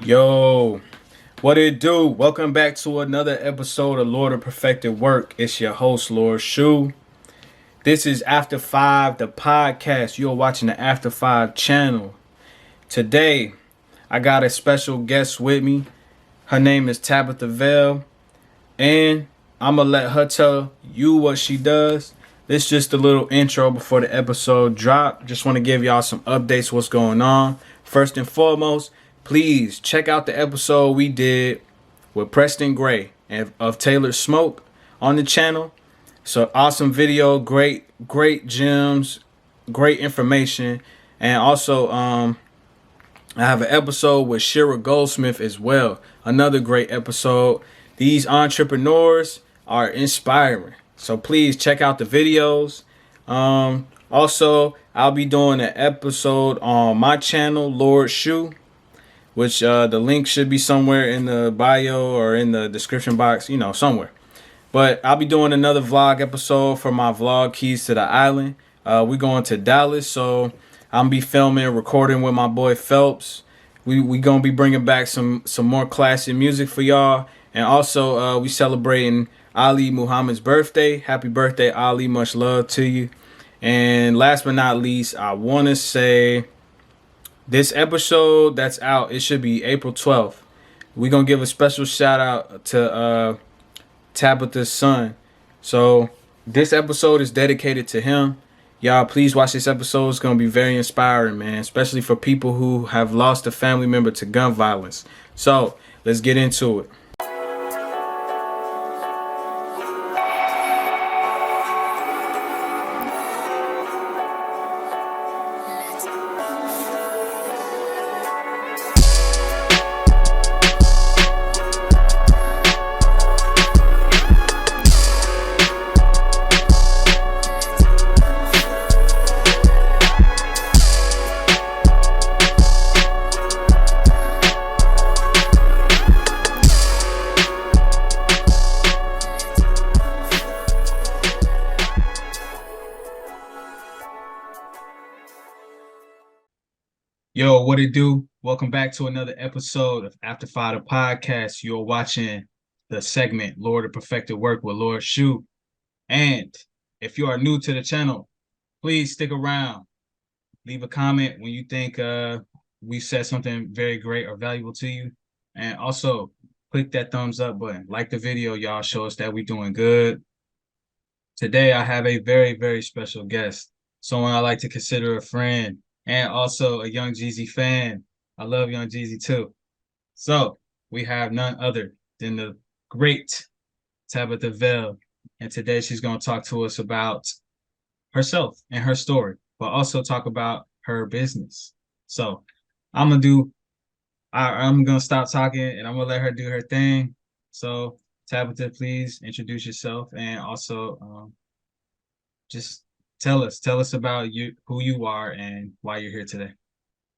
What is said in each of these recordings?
Yo, what it do? Welcome back to another episode of Lord of Perfected Work. It's your host, Lord Shu. This is After Five, the podcast. You're watching the After Five channel. Today, I got a special guest with me. Her name is Tabatha Vail, and I'm gonna let her tell you what she does. This is just a little intro before the episode drop. Just want to give y'all some updates what's going on. First and foremost, please check out the episode we did with Preston Gray and of Taylor Smoke on the channel. So awesome video, great gems, great information, and also I have an episode with Shira Goldsmith as well. Another great episode. These entrepreneurs are inspiring. So please check out the videos. Also, I'll be doing an episode on my channel, Lord Shu, which the link should be somewhere in the bio or in the description box, somewhere. But I'll be doing another vlog episode for my vlog Keys to the Island. We're going to Dallas, so I'm be filming, recording with my boy Phelps. We gonna be bringing back some more classic music for y'all, and also we celebrating Ali Muhammad's birthday. Happy birthday, Ali! Much love to you. And last but not least, I want to say this episode that's out, it should be April 12th. We're gonna give a special shout out to Tabitha's son. So this episode is dedicated to him. Y'all, please watch this episode. It's going to be very inspiring, man, especially for people who have lost a family member to gun violence. So let's get into it. Yo, what it do? Welcome back to another episode of After Five the podcast. You're watching the segment Lord of Perfected Work with Lord Shu. And if you are new to the channel, please stick around. Leave a comment when you think we said something very great or valuable to you. And also click that thumbs up button. Like the video, y'all. Show us that we're doing good. Today I have a very, very special guest. Someone I like to consider a friend and also a Young Jeezy fan. I love Young Jeezy too. So we have none other than the great Tabatha Vail. And today she's going to talk to us about herself and her story, but also talk about her business. So I'm gonna stop talking and I'm gonna let her do her thing. So Tabitha, please introduce yourself and also just tell us about you, who you are, and why you're here today.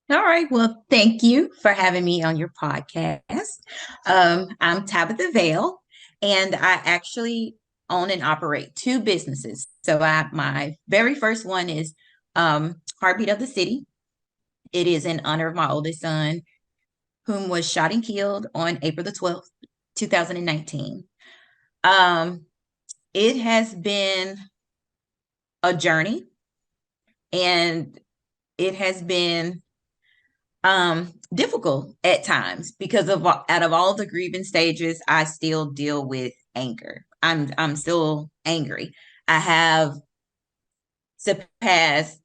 All right. Well, thank you for having me on your podcast. I'm Tabatha Vail, and I actually own and operate two businesses. So my very first one is Heartbeat of the City. It is in honor of my oldest son, whom was shot and killed on April the 12th, 2019. It has been a journey, and it has been difficult at times because out of all the grieving stages, I still deal with anger. I'm still angry. I have surpassed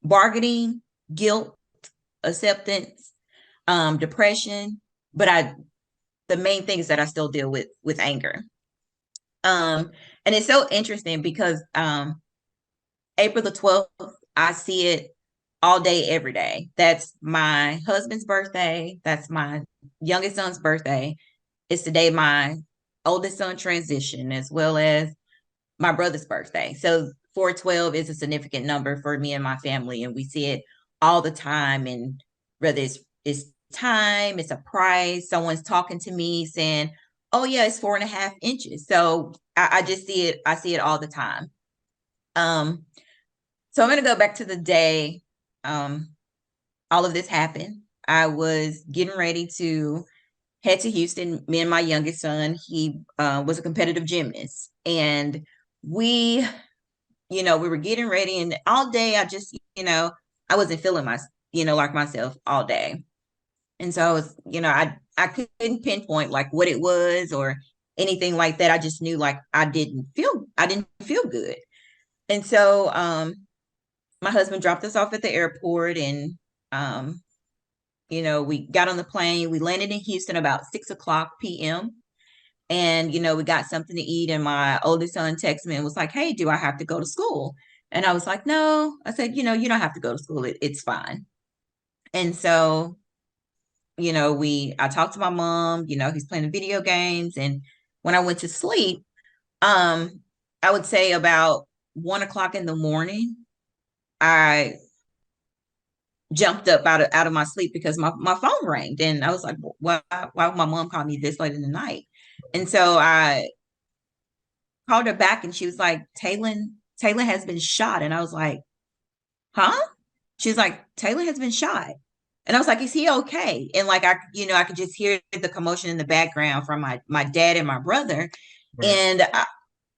bargaining, guilt, acceptance, depression, but the main thing is that I still deal with anger. And it's so interesting because April the 12th, I see it all day, every day. That's my husband's birthday. That's my youngest son's birthday. It's the day my oldest son transitioned, as well as my brother's birthday. So 412 is a significant number for me and my family, and we see it all the time. And whether it's time, it's a price, someone's talking to me saying, "Oh yeah, it's 4.5 inches." So I just see it. I see it all the time. So I'm going to go back to the day all of this happened. I was getting ready to head to Houston. Me and my youngest son, he was a competitive gymnast. And we, we were getting ready. And all day, I just, I wasn't feeling like myself all day. And so I was, I couldn't pinpoint like what it was or anything like that. I just knew like I didn't feel good. And so my husband dropped us off at the airport and um, we got on the plane. We landed in Houston about 6 o'clock p.m. And we got something to eat. And my oldest son texted me and was like, "Hey, do I have to go to school?" And I was like, "No." I said, "You don't have to go to school. It's fine." And so I talked to my mom, he's playing video games. And when I went to sleep, um, I would say about 1 o'clock in the morning, I jumped up out of my sleep because my phone rang. And I was like, why would my mom call me this late in the night? And so I called her back and she was like, Taylor has been shot. And I was like, huh? She was like, Taylor has been shot. And I was like, is he okay? And like I could just hear the commotion in the background from my dad and my brother. Right. And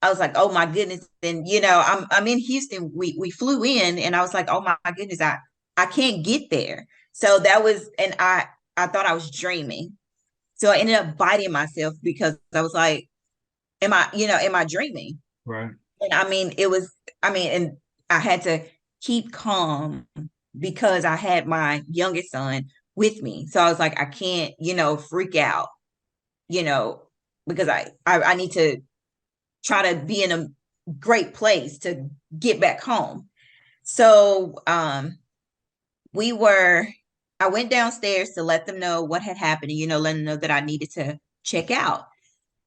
I was like, oh my goodness. And I'm in Houston. We flew in and I was like, oh my goodness, I can't get there. So that was, and I thought I was dreaming. So I ended up biting myself because I was like, am I dreaming? Right. And and I had to keep calm because I had my youngest son with me. So I was like, I can't, freak out, you know, because I need to try to be in a great place to get back home. So we were I went downstairs to let them know what had happened and, let them know that I needed to check out.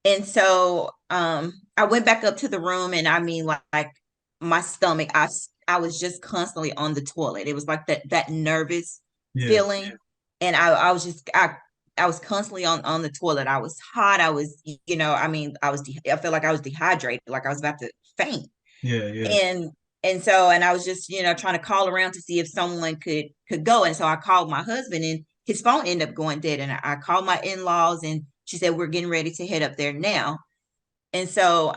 And so I went back up to the room and I mean like my stomach, I was just constantly on the toilet. It was like that nervous Yeah. feeling. And I was constantly on the toilet. I was hot. I was, I felt like I was dehydrated, like I was about to faint. Yeah. Yeah. And and I was just, trying to call around to see if someone could go. And so I called my husband and his phone ended up going dead. And I called my in-laws and she said, we're getting ready to head up there now. And so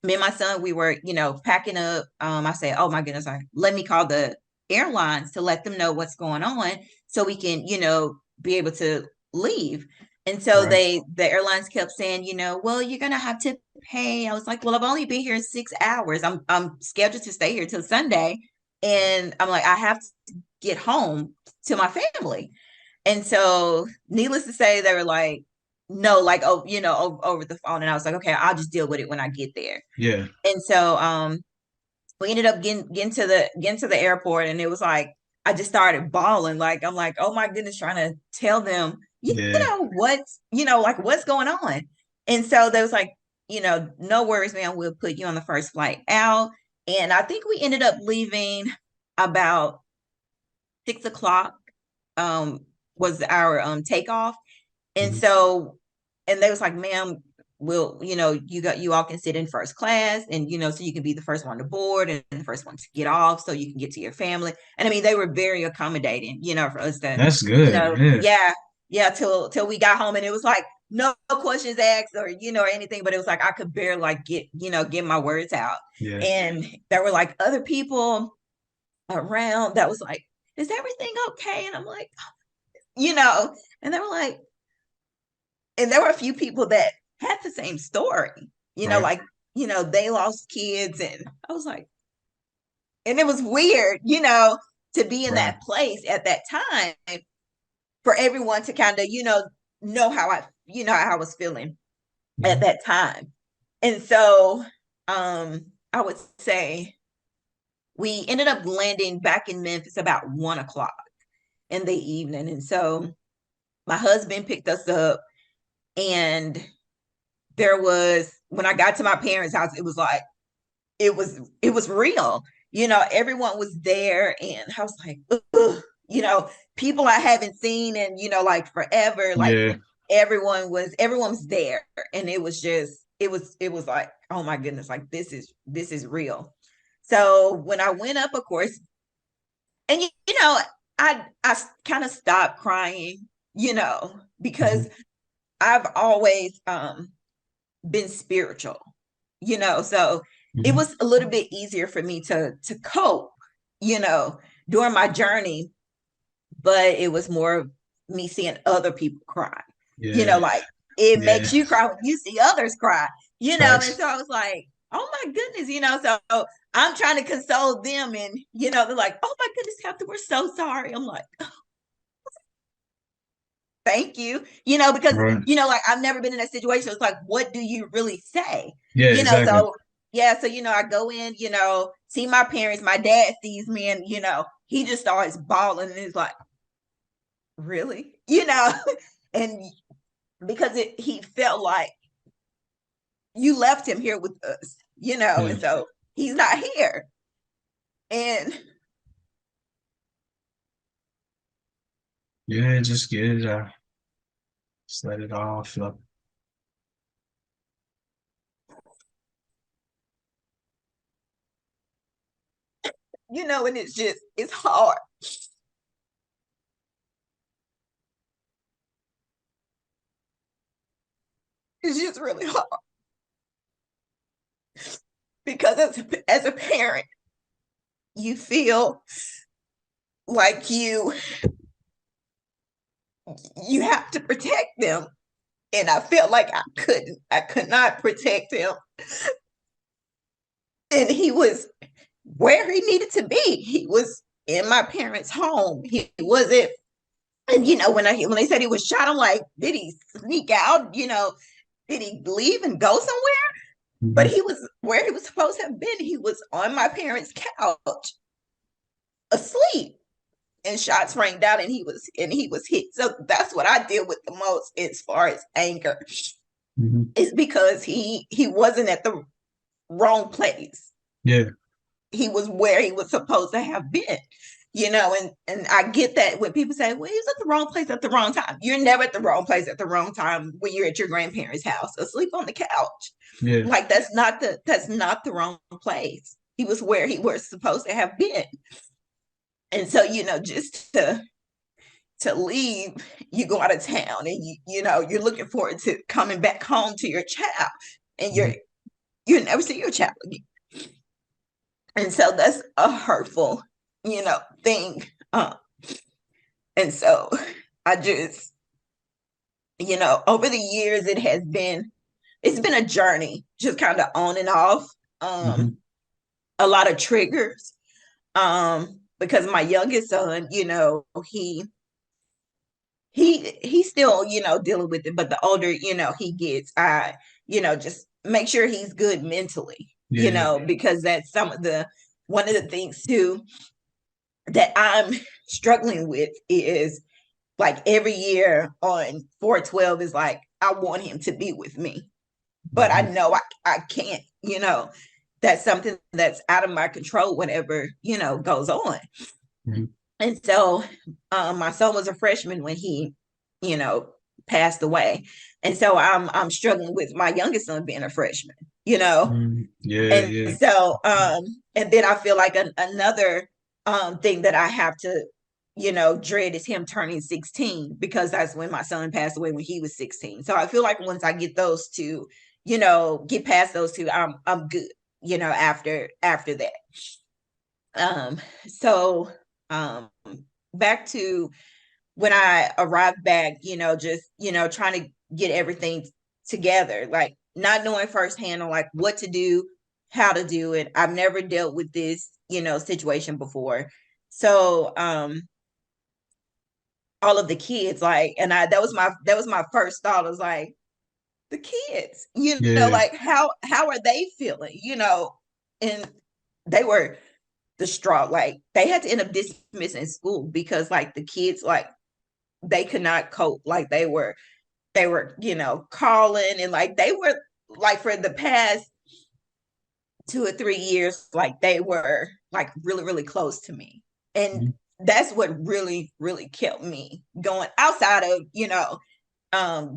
me and my son, we were, packing up. I said, oh my goodness, let me call the airlines to let them know what's going on so we can, be able to leave. And so Right. the airlines kept saying, well, you're gonna have to pay. I was like, well, I've only been here 6 hours. I'm scheduled to stay here till Sunday. And I'm like, I have to get home to my family. And so, needless to say, they were like, no, like, oh, over the phone. And I was like, okay, I'll just deal with it when I get there. Yeah. And so, we ended up getting to the airport, and it was like I just started bawling. Like I'm like, oh my goodness, trying to tell them, Yeah. like what's going on. And so there was like, no worries, man. We'll put you on the first flight out. And I think we ended up leaving about 6 o'clock. Was our takeoff. And Mhm. so, and they was like, ma'am, you all can sit in first class and, so you can be the first one to board and the first one to get off so you can get to your family. And I mean, they were very accommodating, for us to, That's good. Yeah. yeah, yeah, till we got home. And it was like, no questions asked or, or anything, but it was like, I could barely like get my words out. Yeah. And there were like other people around that was like, is everything okay? And I'm like, and they were like, and there were a few people that had the same story, Right. like, they lost kids. And I was like, and it was weird, to be in Right. that place at that time for everyone to kind of, know how I was feeling at Mhm. that time. And so I would say we ended up landing back in Memphis about 1 o'clock in the evening. And so my husband picked us up and there was when I got to my parents' house, it was like it was real. Everyone was there, and I was like, ugh, people I haven't seen in like forever. Like Yeah. everyone's there, and it was like, oh my goodness, like this is real. So when I went up, of course, and I kind of stopped crying, because Mhm. I've always been spiritual, so it Mhm. was a little bit easier for me to cope, you know, during my journey, but it was more of me seeing other people cry, Yeah. like it makes Yeah. you cry when you see others cry, and Facts. so I was like, oh my goodness, so I'm trying to console them, and they're like, oh my goodness, Captain, we're so sorry. I'm like, thank you, because Right. like I've never been in that situation. It's like, what do you really say? Yeah, exactly. So yeah, so I go in, see my parents, my dad sees me, and he just starts bawling, and he's like, really? And because he felt like you left him here with us, Yeah. and so he's not here. And Yeah, just get it out. Just let it all flow. and it's hard. It's just really hard because as a parent, you feel like you have to protect them. And I felt like I could not protect him. And he was where he needed to be. He was in my parents' home. He wasn't, and when they said he was shot, I'm like, did he sneak out? Did he leave and go somewhere? But Mhm. he was where he was supposed to have been. He was on my parents' couch, asleep, and shots rained out, and he was hit. So that's what I deal with the most as far as anger, Mhm. is because he wasn't at the wrong place. Yeah. He was where he was supposed to have been. And I get that when people say, well, he was at the wrong place at the wrong time. You're never at the wrong place at the wrong time when you're at your grandparents' house asleep on the couch. Yeah. Like that's not the wrong place. He was where he was supposed to have been. And so, just to leave, you go out of town, and you're looking forward to coming back home to your child, and Mhm. you never see your child again. And so that's a hurtful, thing. And so I just, over the years, it's been a journey, just kind of on and off. Mhm. A lot of triggers. Because my youngest son, he's still, dealing with it, but the older, he gets, I, just make sure he's good mentally, Yeah. because that's one of the things too that I'm struggling with is, like, every year on 412 is like, I want him to be with me, but I Mhm. know I can't, that's something that's out of my control whenever, goes on. Mhm. And so my son was a freshman when he, you know, passed away. And so I'm struggling with my youngest son being a freshman, Mhm. Yeah. And Yeah. so and then I feel like another thing that I have to, dread is him turning 16, because that's when my son passed away, when he was 16. So I feel like once I get those two, get past those two, I'm good, after that. So um back to when I arrived back, just, trying to get everything together, like not knowing firsthand on like what to do, how to do it. I've never dealt with this, situation before. So all of the kids, like, and that was my first thought. I was like, the kids, Yeah. like how are they feeling, and they were distraught. Like they had to end up dismissing school because like the kids, like, they could not cope. Like they were, calling, and like they were, like, for the past 2 or 3 years, like they were like really, really close to me. And Mhm. that's what really, really kept me going, outside of,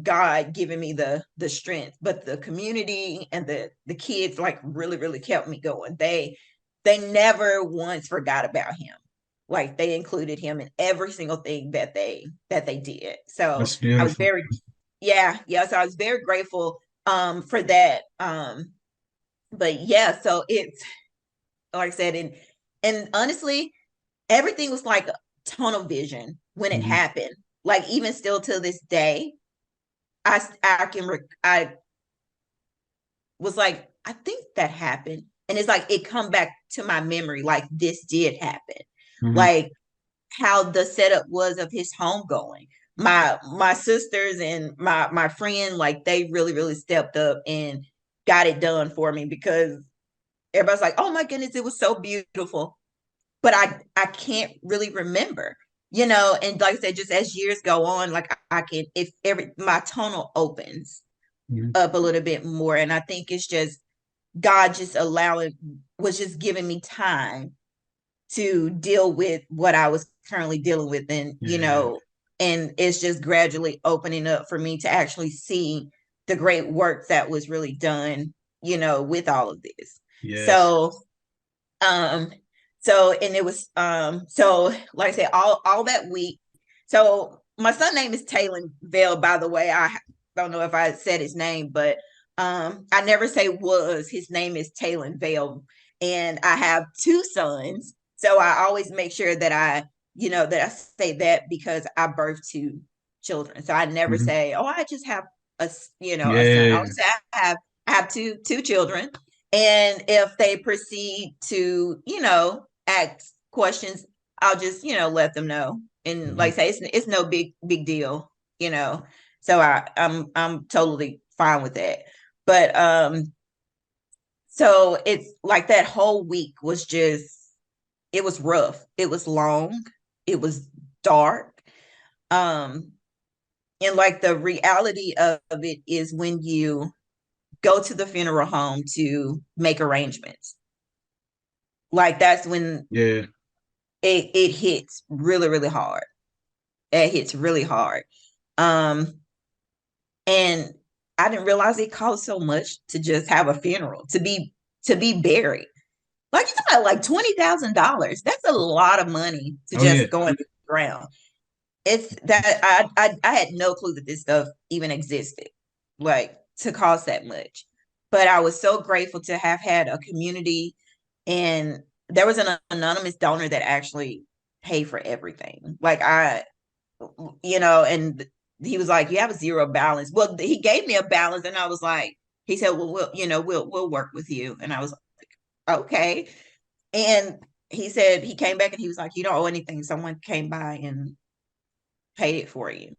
God giving me the strength, but the community and the kids, like, really, really kept me going. They never once forgot about him. Like they included him in every single thing that they did. So That's I was beautiful. very, yeah, yeah. So I was very grateful for that. But yeah, so it's like I said, and honestly, everything was like tunnel vision when it Mhm. happened. Like even still to this day, I was like, I think that happened. And it's like it come back to my memory, like this did happen. Mhm. Like how the setup was of his home going. My sisters and my friend, like they really, really stepped up and got it done for me because everybody's like, oh my goodness, it was so beautiful. But I can't really remember, and like I said, just as years go on, like I can, if every my tunnel opens Mhm. up a little bit more. And I think it's just God just was just giving me time to deal with what I was currently dealing with. And, Yeah. and it's just gradually opening up for me to actually see the great work that was really done, with all of this. Yes. So, um, and it was, so like I said, all that week. So my son name is Taylor Vail, by the way. I don't know if I said his name, but I never say was. His name is Taylor Vail, and I have two sons. So I always make sure that that I say that because I birthed two children. So I never Mhm. say, oh, I just have a son. I Yeah. always say I have two children. And if they proceed to, ask questions, I'll just, let them know. And like Mhm. I say, it's no big deal, you know. So I'm totally fine with that. But so it's like that whole week was just, it was rough. It was long. It was dark. Um and like the reality of it is when you go to the funeral home to make arrangements, like that's when Yeah. it hits really, really hard. It hits really hard. Um, and I didn't realize it cost so much to just have a funeral, to be buried. Like you talking about like $20,000. That's a lot of money to Oh yeah. just go in the ground. It's that I had no clue that this stuff even existed, like to cost that much. But I was so grateful to have had a community, and there was an anonymous donor that actually paid for everything. Like and he was like, "You have a zero balance." Well, he gave me a balance, and I was like, he said, "Well, we'll work with you," and I was like, "Okay." And he said he came back and he was like, "You don't owe anything. Someone came by and paid it for you."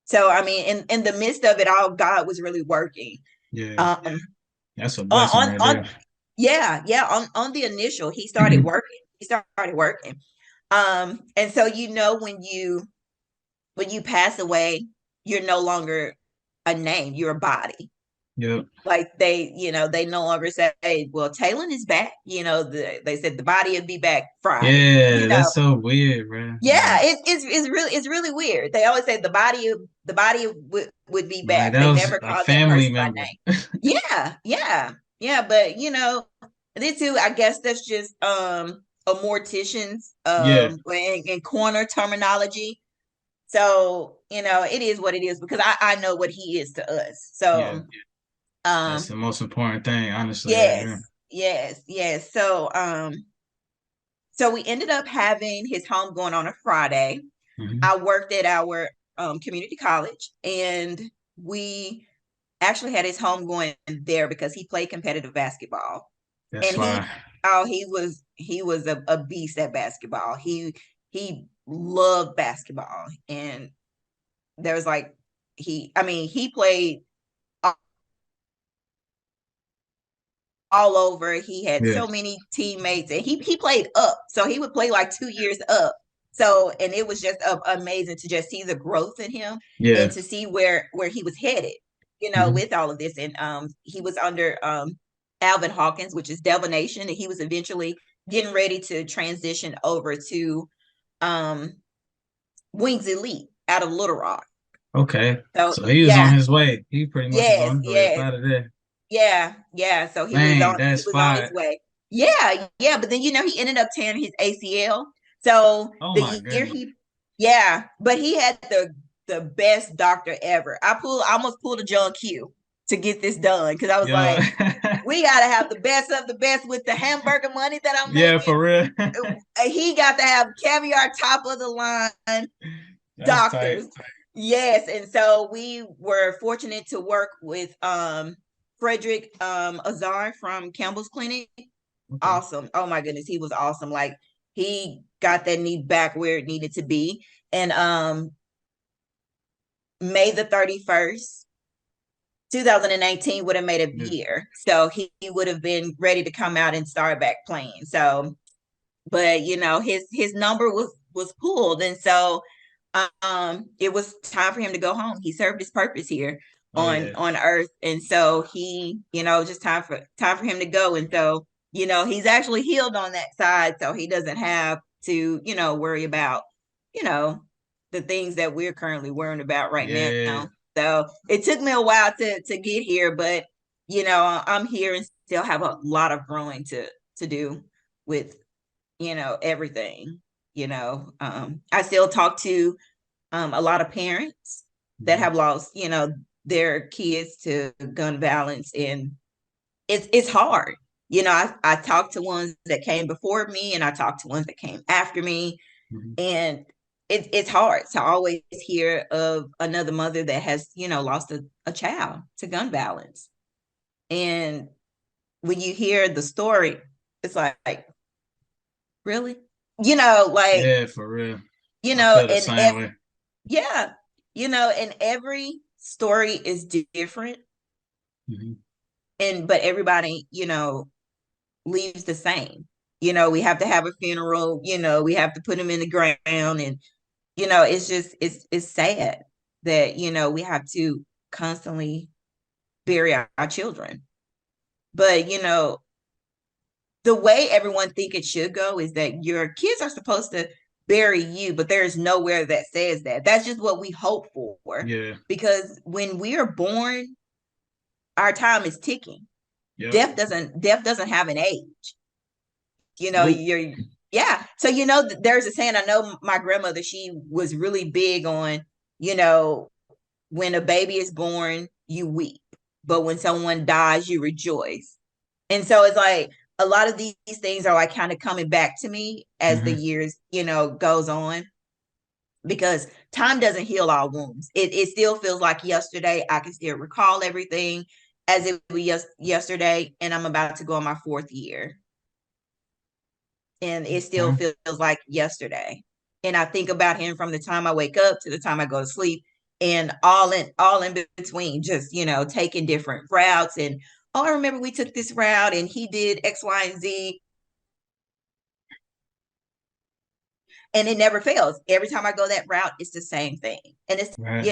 So I mean, in the midst of it all, God was really working. Yeah. Um, That's a on blessing right on there. yeah, yeah, on the initial, he started working. He started working. And so when you pass away, you're no longer a name, you're a body. Yep. Like they no longer say, well, Talon is back. They said the body will be back Friday. Yeah, that's so weird, man. Yeah, it's really weird. They always say the body would be Like back. that They was never a called that family person by member. name. Yeah, yeah, yeah. But this too, I guess that's just a mortician's Yeah. and corner terminology. So it is what it is because I know what he is to us. Yeah. So That's um the most important thing, honestly, right yes, there. yes. So we ended up having his home going on a Friday. Mhm. I worked at our community college, and we actually had his home going there because he played competitive basketball, That's and why. he was a beast at basketball. He loved basketball, and there was like he played all over. He had Yeah. so many teammates, and he played up. So he would play like 2 years up. So and it was just amazing to just see the growth in him and Yeah. to see where he was headed, Mhm. with all of this. And he was under Alvin Hawkins, which is Devil Nation, and he was eventually getting ready to transition over to um Wings Elite out of Little Rock. Okay. So So he was on yeah, his way. He pretty much was yes, on his way up yes. out of there. Yeah. So he was Dang, on he that's was on his fire. way. Yeah. But then he ended up tearing his ACL. So Oh the my year goodness. yeah, but he had the best doctor ever. I almost pulled a John Q to get this done because I was Yo. like, we gotta have the best of the best with the hamburger money that I'm Yeah, making. for real. He got to have caviar top of the line That's tight. doctors. Yes, and so we were fortunate to work with Frederick Azar from Campbell's Clinic. Okay. Awesome. Oh my goodness, he was awesome. Like he got that knee back where it needed to be. And May the 31st, 2019 would have made a Yeah. year. So he would have been ready to come out and start back playing. So but his number was pulled, and so it was time for him to go home. He served his purpose here Oh yeah. on earth, and so he just time for him to go. And so he's actually healed on that side, so he doesn't have to worry about you know the things that we're currently worrying about right Yeah. now. So it took me a while to get here, but I'm here and still have a lot of growing to do with everything. I still talk to a lot of parents that Mhm. have lost their kids to gun violence, and it's hard. I talked to ones that came before me, and I talked to ones that came after me, Mhm. and it's hard to always hear of another mother that has lost a child to gun violence. And when you hear the story, it's like really, like Yeah, for real. I feel the and same way. yeah, and every story is different, Mhm. and but everybody leaves the same. We have to have a funeral, we have to put them in the ground, and it's just it's sad that we have to constantly bury our children. But the way everyone think it should go is that your kids are supposed to bury you, but there's nowhere that says that. That's just what we hope for. Yeah. Because when we are born, our time is ticking. Yep. Death doesn't have an age. Nope. You're yeah. So there's a saying. I know my grandmother, she was really big on, you know, when a baby is born, you weep, but when someone dies, you rejoice. And so it's like a lot of these things are like kind of coming back to me as the Mhm. years, goes on, because time doesn't heal all wounds. It still feels like yesterday. I can still recall everything as it was yesterday, and I'm about to go on my fourth year, and it still Mhm. feels like yesterday. And I think about him from the time I wake up to the time I go to sleep, and all in between, just taking different routes. And oh, I remember we took this route, and he did X, Y, and Z, and it never fails. Every time I go that route, it's the same thing, and it's Right.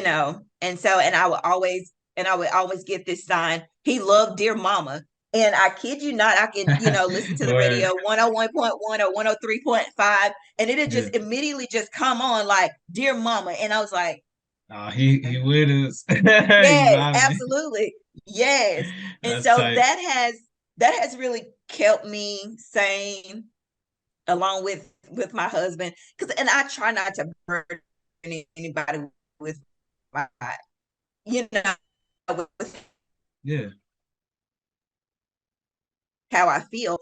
and so and I would always get this sign. He loved Dear Mama. And I kid you not, I can, listen to the Word. radio 101.1 or 103.5, and it'll Yeah. just immediately just come on like Dear Mama. And I was like, He with us. He yes, vibing. absolutely. Yes. And That's so tight. that has really kept me sane, along with my husband. And I try not to burden anybody with my, you know, with Yeah. how I feel,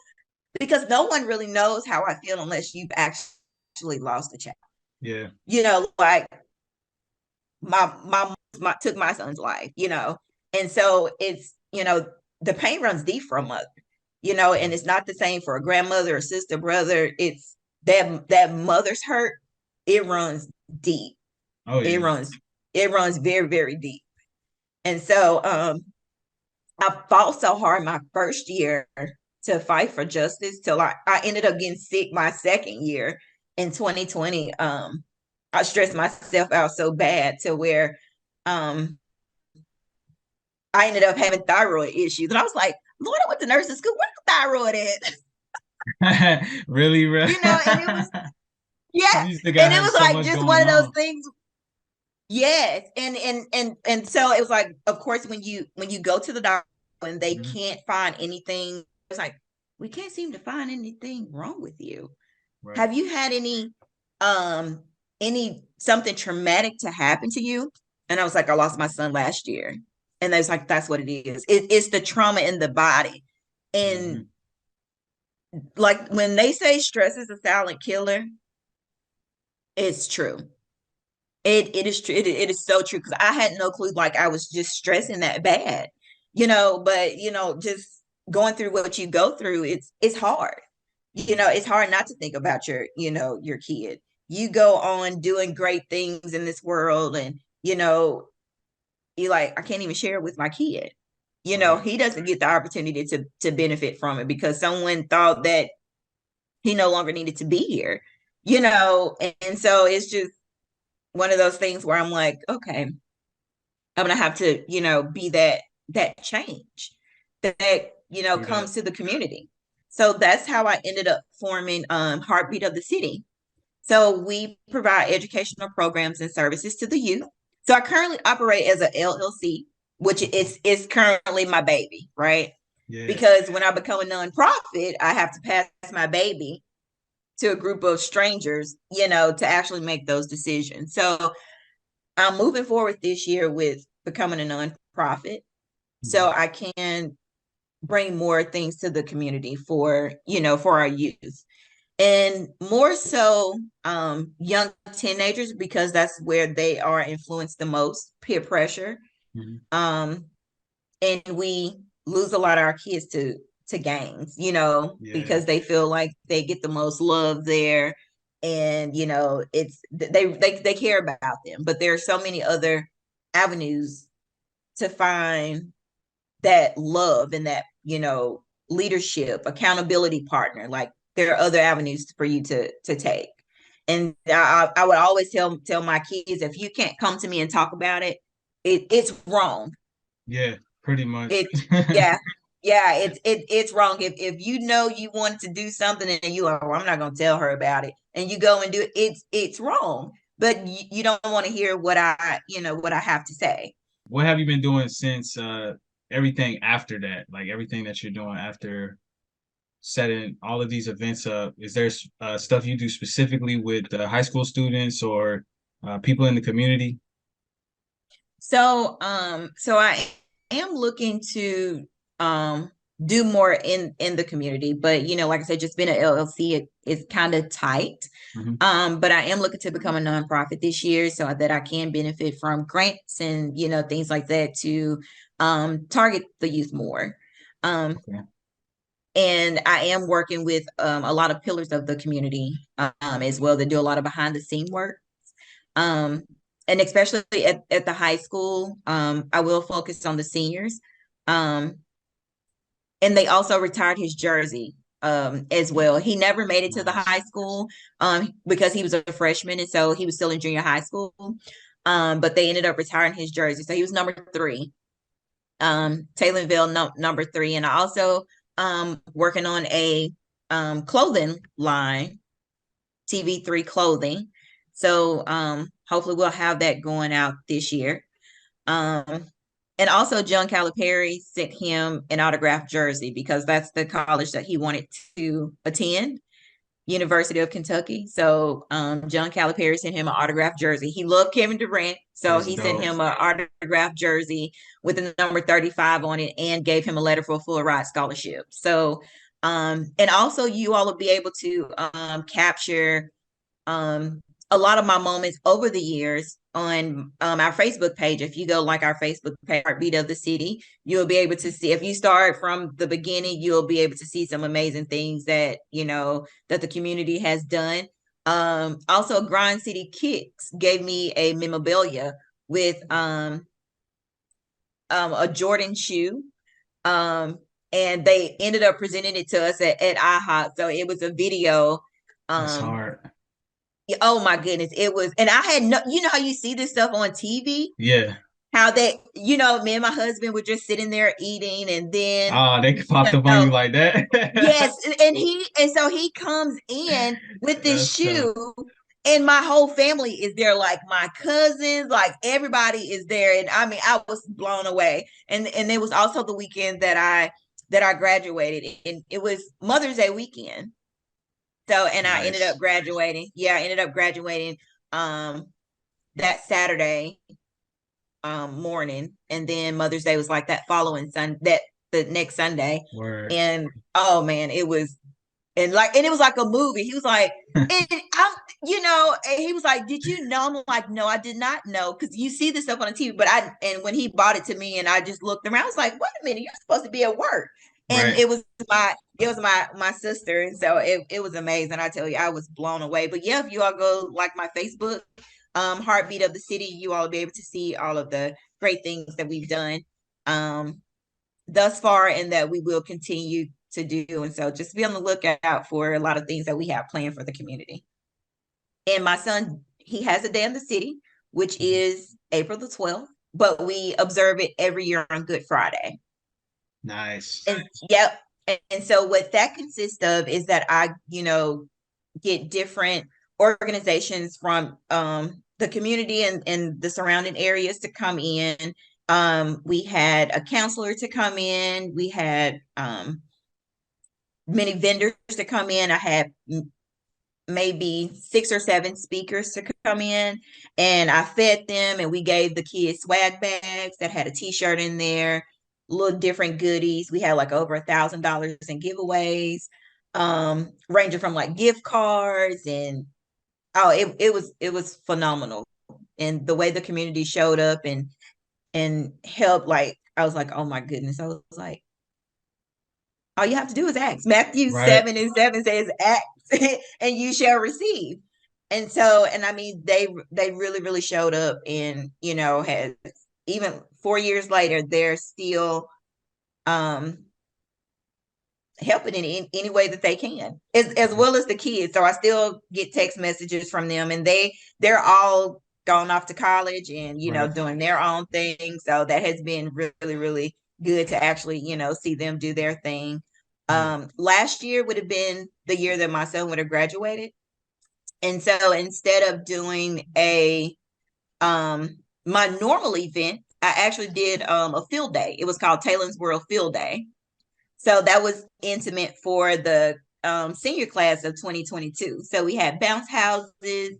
because no one really knows how I feel unless you've actually lost a child. Yeah. Like my took my son's life, and so it's the pain runs deep for a mother, and it's not the same for a grandmother or sister, brother. It's that mother's hurt. It runs deep. Oh It yeah. runs it runs very, very deep. And so I fought so hard my first year to fight for justice till I ended up getting sick my second year in 2020. I stressed myself out so bad to where um I ended up having thyroid issues. And I was like, Lord, I went to nursing school. Where's the thyroid at? Really, bro. And it was, yeah. You still And gotta it have was so like much just one going of those on. things. Yes. And so it was like, of course, when you go to the doctor and they Mhm. can't find anything, it's like, we can't seem to find anything wrong with you. Right. Have you had any something traumatic to happen to you? And I was like, I lost my son last year. And they was like, that's what it is. It's the trauma in the body. And Hmm. like when they say stress is a silent killer, it's true. It is true. It is so true because I had no clue. Like I was just stressing that bad, But just going through what you go through, it's hard. It's hard not to think about your kid. You go on doing great things in this world, and you like I can't even share it with my kid. Right. He doesn't get the opportunity to benefit from it because someone thought that he no longer needed to be here. And so it's just one of those things where I'm like, okay, I'm gonna have to, be that change that Through that. comes to the community. So that's how I ended up forming Heartbeat of the City. So we provide educational programs and services to the youth. So I currently operate as an LLC, which is currently my baby, right? Yeah. Because when I become a nonprofit, I have to pass my baby to a group of strangers, to actually make those decisions. So I'm moving forward this year with becoming a nonprofit Hmm. so I can bring more things to the community for our youth and more so young teenagers because that's where they are influenced the most, peer pressure. Hmm. Um, and we lose a lot of our kids to gangs, Yeah. because they feel like they get the most love there, and it's they care about them, but there are so many other avenues to find that love and that leadership, accountability partner. Like there are other avenues for you to take. And I would always tell my kids, if you can't come to me and talk about it, it's wrong. Yeah. Pretty much. It yeah. Yeah, it's wrong. If you know you want to do something and you are, well, I'm not gonna tell her about it, and you go and do it, it's wrong. But you don't want to hear what I have to say. What have you been doing since everything after that? Like everything that you're doing after setting all of these events up? Is there stuff you do specifically with high school students or people in the community? So I am looking to do more in the community, but like I said, just being an LLC, it's kind of tight. Hmm. But I am looking to become a nonprofit this year so that I can benefit from grants and things like that to target the youth more. Um, Okay. and I am working with a lot of pillars of the community as well that do a lot of behind the scene work. Um, and especially at the high school, I will focus on the seniors. Um, and they also retired his jersey as well. He never made it to the Nice. high school because he was a freshman, and so he was still in junior high school. But they ended up retiring his jersey, so he was number 3. Taylorville number 3, and I also working on a clothing line, TV3 clothing. So hopefully we'll have that going out this year. Um, and also John Calipari sent him an autographed jersey because that's the college that he wanted to attend, University of Kentucky. So John Calipari sent him an autographed jersey. He loved Kevin Durant, so That's he sent dope. him an autographed jersey with the number 35 on it and gave him a letter for a full ride scholarship. So and also you all will be able to capture a lot of my moments over the years on our Facebook page. If you go like our Facebook page, Heartbeat of the City, you'll be able to see, if you start from the beginning, you'll be able to see some amazing things that, that the community has done. Also, Grind City Kicks gave me a memorabilia with a Jordan shoe. Um, and they ended up presenting it to us at IHOP. So it was a video. That's Um, hard. Oh my goodness, it was, and I had no, how you see this stuff on TV, Yeah. how they, me and my husband were just sitting there eating, and then, Ah, they you popped up on you know, like that. yes, and so he comes in with this That's tough. shoe, and my whole family is there, like my cousins, like everybody is there, and I mean, I was blown away, and it was also the weekend that I graduated, and it was Mother's Day weekend. So, and I ended up Nice. graduating. Yeah, I ended up graduating that Saturday morning, and then Mother's Day was like that following Sun that the next Sunday. Word. And oh man, it was and it was like a movie. He was like, and and he was like, "Did you know?" I'm like, "No, I did not know," because you see this stuff on the TV. But and when he bought it to me, and I just looked around, I was like, "Wait a minute, you're supposed to be at work." And Right. it was my sister, and so it was amazing. I tell you, I was blown away. But yeah, if you all go like my Facebook, Heartbeat of the City, you all will be able to see all of the great things that we've done. Um, thus far and that we will continue to do. And so just be on the lookout for a lot of things that we have planned for the community. And my son, he has a day in the city, which is April the 12th, but we observe it every year on Good Friday. Nice. And yep. And so what that consists of is that I, get different organizations from the community and the surrounding areas to come in. We had a counselor to come in. We had many vendors to come in. I had maybe 6 or 7 speakers to come in, and I fed them, and we gave the kids swag bags that had a t-shirt in there, little different goodies. We had like over $1,000 in giveaways, ranging from like gift cards and oh, it was phenomenal. And the way the community showed up and helped, like I was like, oh my goodness. I was like, all you have to do is ask. Matthew Right. 7:7 says, ask and you shall receive. And so, and I mean, they really, really showed up, and has even 4 years later, they're still um helping in any way that they can, as well as the kids. So I still get text messages from them, and they're all gone off to college and Right. doing their own thing. So that has been really, really good to actually see them do their thing. Yeah. Last year would have been the year that my son would have graduated, and so instead of doing a my normal event, I actually did a field day. It was called Taylor's World Field Day. So that was intimate for the senior class of 2022. So we had bounce houses,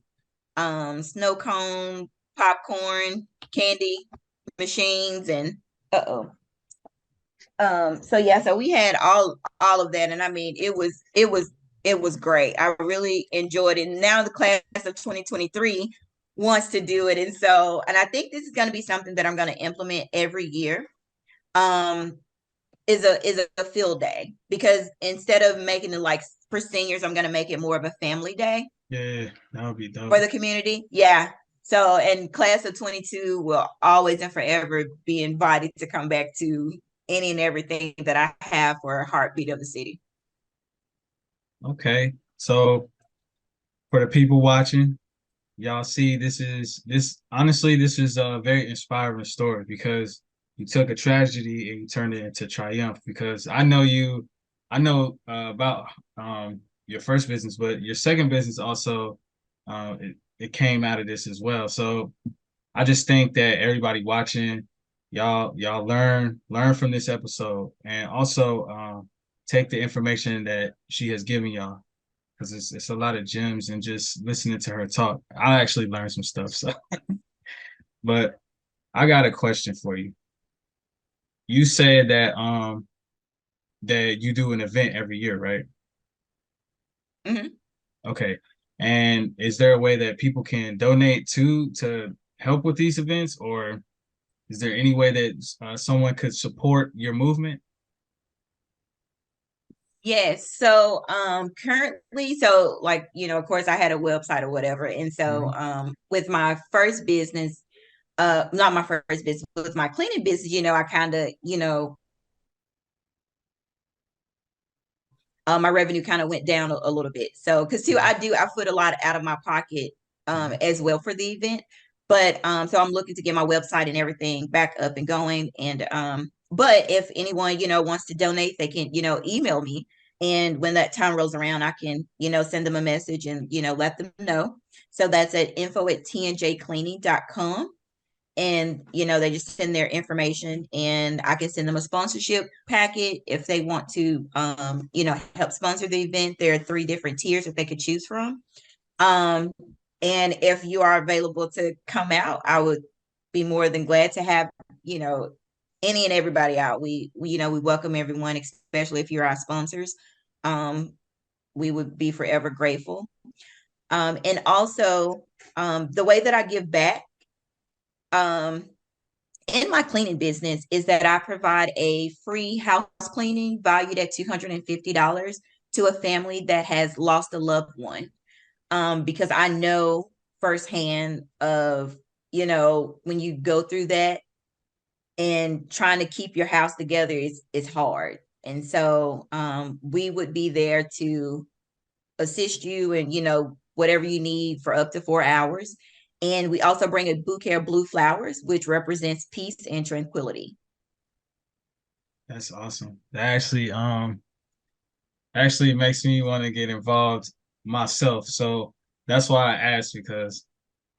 snow cone, popcorn, candy machines, and uh-oh. So yeah, so we had all of that, and I mean, it was great. I really enjoyed it. And now the class of 2023 wants to do it, and so and I think this is going to be something that I'm going to implement every year. Um, is a field day, because instead of making it like for seniors, I'm going to make it more of a family day Yeah, that would be for dope. the community. Yeah. So, and class of 22 will always and forever be invited to come back to any and everything that I have for a Heartbeat of the City. Okay. So for the people watching, y'all see this honestly, this is a very inspiring story because you took a tragedy and you turned it into triumph. Because I know about your first business, but your second business also it came out of this as well. So I just think that everybody watching, y'all learn from this episode, and also take the information that she has given y'all, because it's a lot of gems, and just listening to her talk, I actually learned some stuff. So, but I got a question for you. You said that you do an event every year, right? Mhm. Okay. And is there a way that people can donate to help with these events, or is there any way that someone could support your movement? Yes. So currently, so like, of course I had a website or whatever. And so Mhm. with my first business, not my first business, but with my cleaning business, I kind of, my revenue kind of went down a little bit. So, because too, I put a lot out of my pocket Mhm. as well for the event. But so I'm looking to get my website and everything back up and going. And but if anyone, wants to donate, they can, email me. And when that time rolls around, I can, send them a message and, let them know. So that's at info@tnjcleaning.com. and they just send their information, and I can send them a sponsorship packet if they want to help sponsor the event. There are 3 different tiers that they could choose from. um and if you are available to come out, I would be more than glad to have any and everybody out. We welcome everyone, especially if you're our sponsors. We would be forever grateful. And also, the way that I give back um in my cleaning business is that I provide a free house cleaning valued at $250 to a family that has lost a loved one. Because I know firsthand of, when you go through that and trying to keep your house together is hard. And so we would be there to assist you and, whatever you need for up to 4 hours. And we also bring a bouquet of blue flowers, which represents peace and tranquility. That's awesome. That actually makes me want to get involved myself. So that's why I asked, because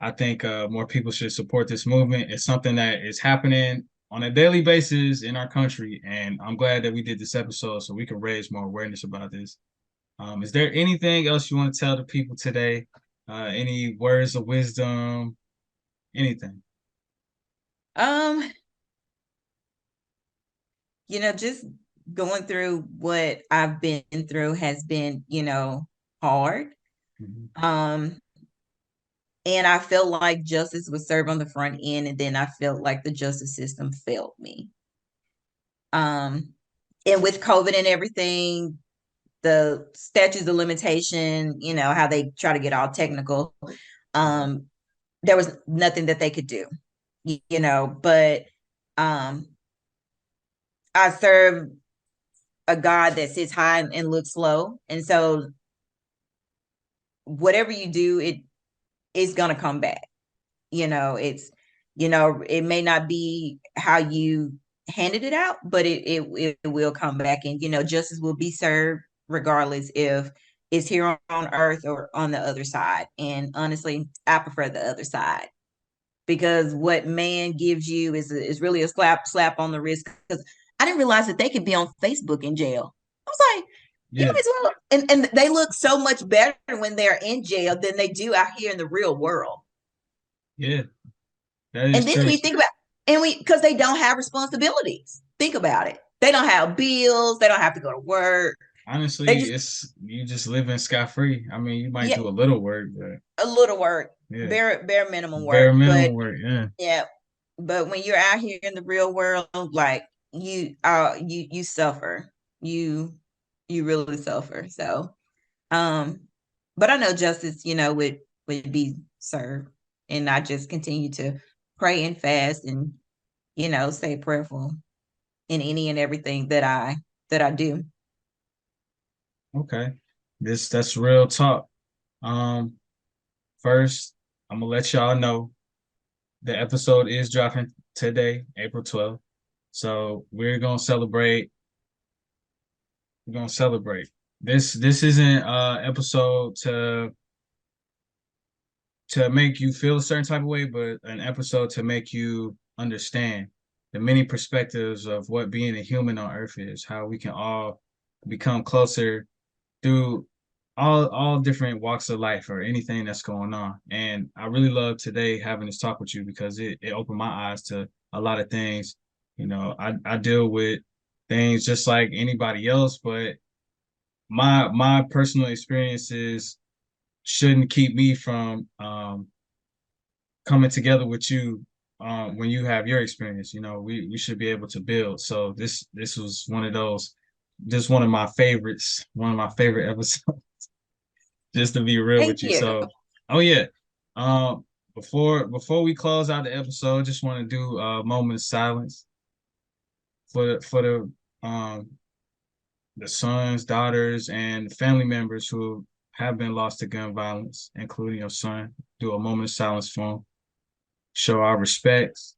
I think more people should support this movement. It's something that is happening on a daily basis in our country, and I'm glad that we did this episode so we can raise more awareness about this. Is there anything else you want to tell the people today? Any words of wisdom? Anything? Um, just going through what I've been through has been, hard. Mhm. Um, and I felt like justice was served on the front end, and then I felt like the justice system failed me. Um, and with COVID and everything, the statutes of limitation, how they try to get all technical, um, there was nothing that they could do, but um, I serve a God that sits high and looks low. And so whatever you do, it is going to come back. It's, it may not be how you handed it out, but it will come back, and, justice will be served regardless if it's here on earth or on the other side. And honestly, I prefer the other side, because what man gives you is really a slap on the wrist. Because I didn't realize that they could be on Facebook in jail. I was like, you Yeah, might as well, and they look so much better when they're in jail than they do out here in the real world. yeah, that And is then true. we think about, and we because they don't have responsibilities. Think about it. They don't have bills. They don't have to go to work. They Honestly, just, it's you just living scot free. I mean, you might yeah, do a little work, but a little work, yeah, bare minimum bare work. But minimum work. Yeah. yeah, but when you're out here in the real world, like you suffer. You really suffer. So um, but I know justice, would be served, and I just continue to pray and fast and stay prayerful in any and everything that I do. Okay. That's real talk. Um, First, I'm gonna let y'all know the episode is dropping today, April 12th. So we're gonna celebrate. This isn't episode to make you feel a certain type of way, but an episode to make you understand the many perspectives of what being a human on earth is, how we can all become closer through all different walks of life or anything that's going on. And I really love today having this talk with you because it opened my eyes to a lot of things. I deal with things just like anybody else, but my personal experiences shouldn't keep me from coming together with you when you have your experience. We should be able to build. So this was one of those, just one of my favorites, one of my favorite episodes. Just to be real Thank with you. you. So, oh yeah. Um, before we close out the episode, just want to do a moment of silence for the sons, daughters, and family members who have been lost to gun violence, including your son. Do a moment of silence for them. Show our respects.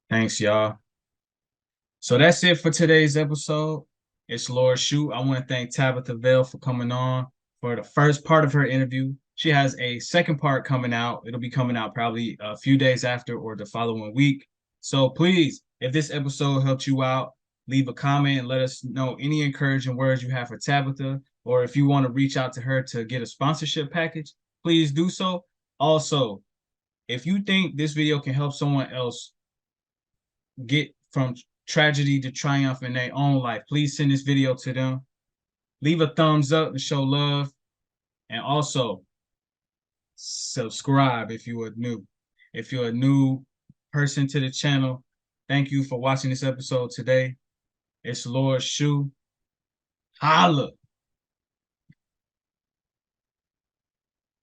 Thanks, y'all. So that's it for today's episode. It's Lord Shu. I want to thank Tabatha Vail for coming on for the first part of her interview. She has a second part coming out. It'll be coming out probably a few days after or the following week. So please, if this episode helped you out, leave a comment and let us know any encouraging words you have for Tabatha, or if you want to reach out to her to get a sponsorship package, please do so. Also, if you think this video can help someone else get from tragedy to triumph in their own life, please send this video to them. Leave a thumbs up to show love. And also subscribe if you are new. If you're a new person to the channel, thank you for watching this episode today. It's Lord Shu. Holla.